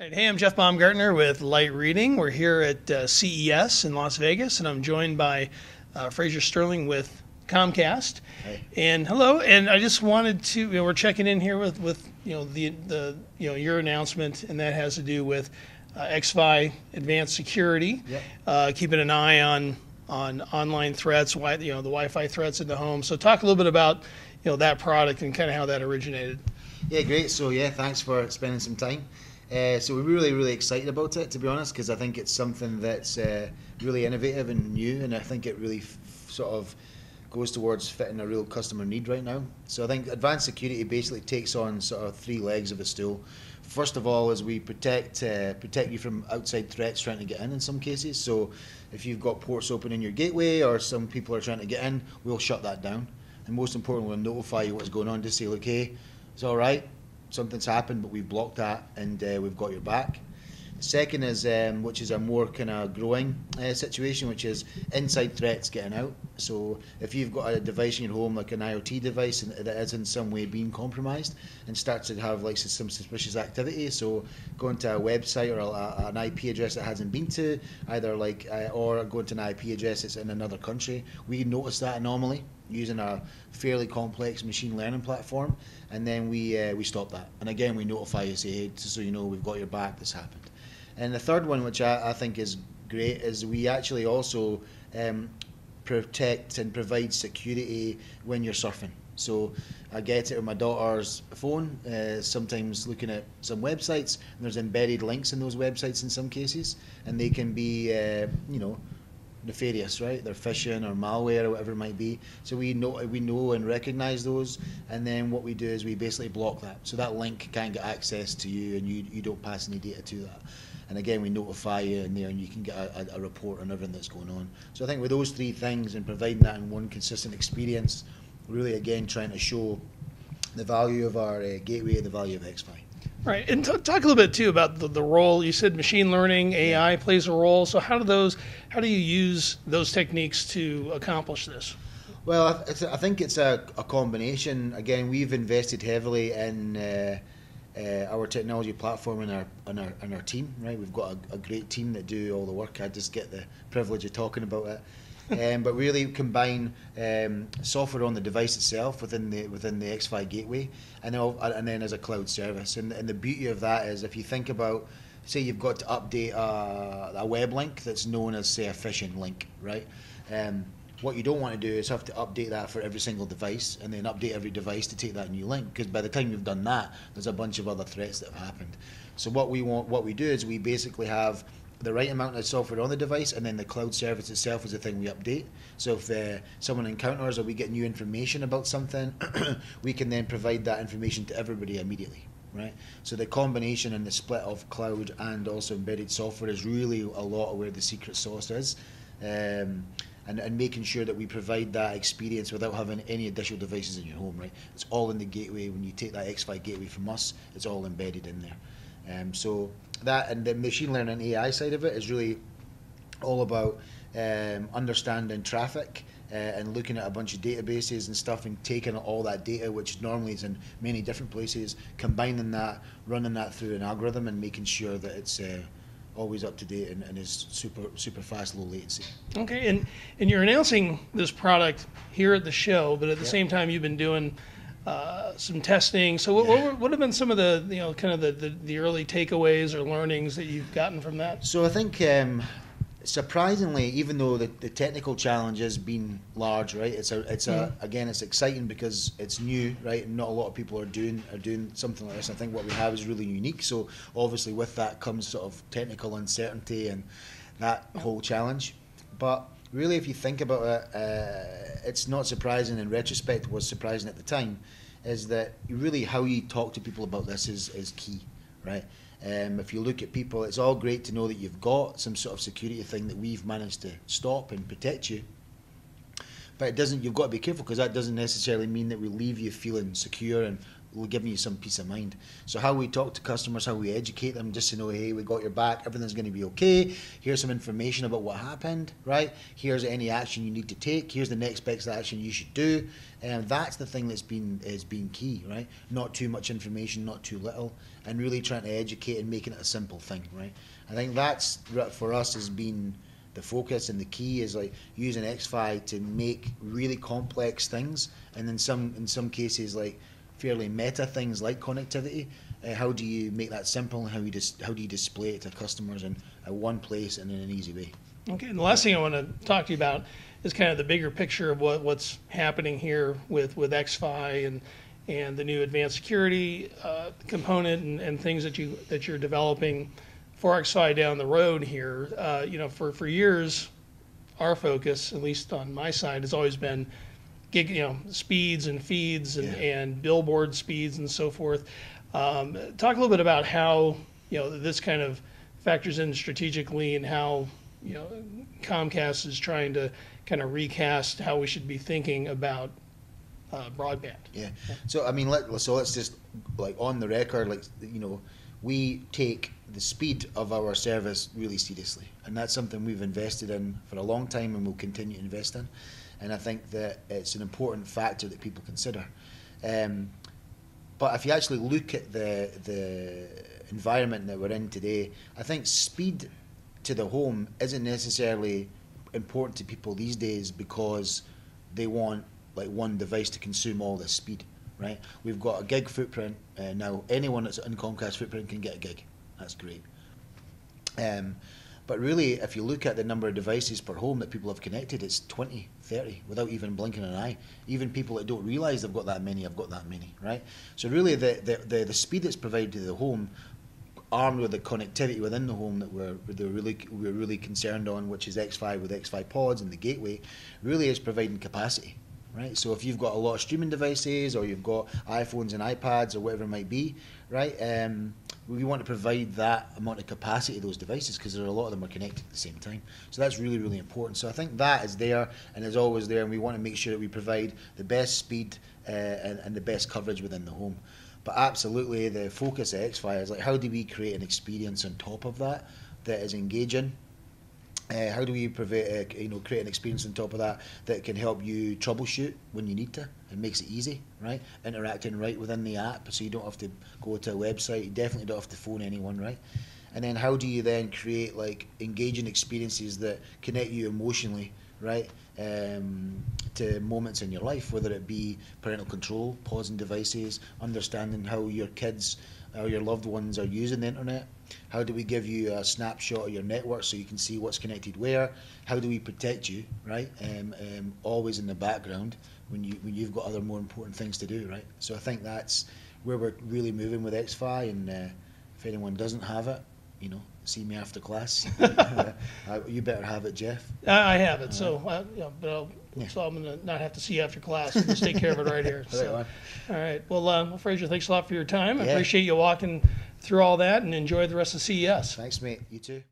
Right. Hey, I'm Jeff Baumgartner with Light Reading. We're here at CES in Las Vegas, and I'm joined by Fraser Stirling with Comcast. Hey. And hello. And I just wanted to, we're checking in here with your announcement, and that has to do with XFi Advanced Security. Yep. Keeping an eye on online threats, the Wi-Fi threats in the home. So talk a little bit about that product and kind of how that originated. Yeah, great. So yeah, thanks for spending some time. So we're really excited about it, to be honest, because I think it's something that's really innovative and new, and I think it really sort of goes towards fitting a real customer need right now. So I think advanced security basically takes on sort of three legs of a stool. First of all, is we protect you from outside threats trying to get in some cases. So if you've got ports open in your gateway or some people are trying to get in, we'll shut that down. And most importantly, we'll notify you what's going on to say, look, hey, it's all right, something's happened, but we've blocked that and we've got your back. The second is, which is a more kind of growing situation, which is inside threats getting out. So if you've got a device in your home, like an IoT device, and that is in some way being compromised and starts to have like some suspicious activity, so going to a website or an IP address that hasn't been to, either or going to an IP address that's in another country, we notice that anomaly using a fairly complex machine learning platform, and then we stop that. And again, we notify you, say, hey, so you know we've got your back, this happened. And the third one, which I think is great, is we actually also protect and provide security when you're surfing. So I get it with my daughter's phone, sometimes looking at some websites, and there's embedded links in those websites in some cases, and they can be, nefarious, right? They're phishing or malware or whatever it might be. So we know and recognize those, and then what we do is we basically block that. So that link can't get access to you, and you don't pass any data to that. And again, we notify you in there, and you can get a report on everything that's going on. So I think with those three things and providing that in one consistent experience, really again trying to show the value of our gateway, the value of XFi. Right, and talk a little bit too about the role. You said machine learning, AI plays a role. So how do you use those techniques to accomplish this? Well, I think it's a combination. Again, we've invested heavily in our technology platform and our team. Right, we've got a great team that do all the work. I just get the privilege of talking about it. But really combine software on the device itself within the XFi gateway, and then as a cloud service. And the beauty of that is, if you think about, say you've got to update a web link that's known as, say, a phishing link, right? What you don't want to do is have to update that for every single device and then update every device to take that new link, because by the time you've done that, there's a bunch of other threats that have happened. So what we do is we basically have the right amount of software on the device, and then the cloud service itself is the thing we update. So if someone encounters or we get new information about something, we can then provide that information to everybody immediately, right? So the combination and the split of cloud and also embedded software is really a lot of where the secret sauce is, and making sure that we provide that experience without having any additional devices in your home, right? It's all in the gateway. When you take that XFi gateway from us, it's all embedded in there. So that, and the machine learning AI side of it is really all about understanding traffic and looking at a bunch of databases and stuff, and taking all that data, which normally is in many different places, combining that, running that through an algorithm, and making sure that it's always up to date and is super fast, low latency. Okay, and you're announcing this product here at the show, but at the same time you've been doing some testing. So what have been some of the kind of the early takeaways or learnings that you've gotten from that? So I think surprisingly, even though the technical challenge has been large, right? Again, it's exciting because it's new, right? And not a lot of people are doing something like this. I think what we have is really unique. So obviously with that comes sort of technical uncertainty and that whole challenge. But really, if you think about it, it's not surprising. In retrospect, it was surprising at the time, is that really how you talk to people about this is key, right? If you look at people, it's all great to know that you've got some sort of security thing that we've managed to stop and protect you, but it doesn't. You've got to be careful, because that doesn't necessarily mean that we leave you feeling secure and giving you some peace of mind. So how we talk to customers, how we educate them, just to know, hey, we got your back, everything's going to be okay. Here's some information about what happened, right? Here's any action you need to take. Here's the next best action you should do. And that's the thing that's been key, right? Not too much information, not too little, and really trying to educate and making it a simple thing, right? I think that's, for us, has been the focus, and the key is like using XFi to make really complex things, and in some cases like fairly meta things like connectivity. How do you make that simple, and how do you display it to customers in one place and in an easy way? Okay, and the last thing I want to talk to you about is kind of the bigger picture of what's happening here with XFi and the new advanced security component and things that you're developing for XFi down the road here. For years, our focus, at least on my side, has always been speeds and feeds and billboard speeds and so forth. Talk a little bit about how this kind of factors in strategically, and how Comcast is trying to kind of recast how we should be thinking about broadband. Yeah. So I mean, let's just on the record, we take the speed of our service really seriously, and that's something we've invested in for a long time and will continue to invest in. And I think that it's an important factor that people consider. But if you actually look at the environment that we're in today, I think speed to the home isn't necessarily important to people these days because they want one device to consume all this speed, right? We've got a gig footprint now. Anyone that's in Comcast footprint can get a gig. That's great. But really, if you look at the number of devices per home that people have connected, it's 20, 30 without even blinking an eye. Even people that don't realise they've got that many have got that many, right? So really, the speed that's provided to the home, armed with the connectivity within the home that we're really concerned on, which is XFi with XFi pods and the gateway, really is providing capacity, right? So if you've got a lot of streaming devices, or you've got iPhones and iPads or whatever it might be, right? We want to provide that amount of capacity to those devices because there are a lot of them are connected at the same time. So that's really, really important. So I think that is there and is always there, and we want to make sure that we provide the best speed and the best coverage within the home. But absolutely, the focus at XFi is how do we create an experience on top of that is engaging? How do we create an experience on top of that can help you troubleshoot when you need to and makes it easy, right? Interacting right within the app, so you don't have to go to a website. You definitely don't have to phone anyone, right? And then how do you then create engaging experiences that connect you emotionally, right? To moments in your life, whether it be parental control, pausing devices, understanding how your kids or your loved ones are using the internet. How do we give you a snapshot of your network so you can see what's connected where? How do we protect you, right? Always in the background when you've got other more important things to do, right? So I think that's where we're really moving with XFi, and if anyone doesn't have it, see me after class. You better have it, Jeff. I have it, so I'm going to not have to see you after class. Just take care of it right here. So, all right. Well, Fraser, thanks a lot for your time. I appreciate you walking through all that, and enjoy the rest of CES. Thanks, mate. You too.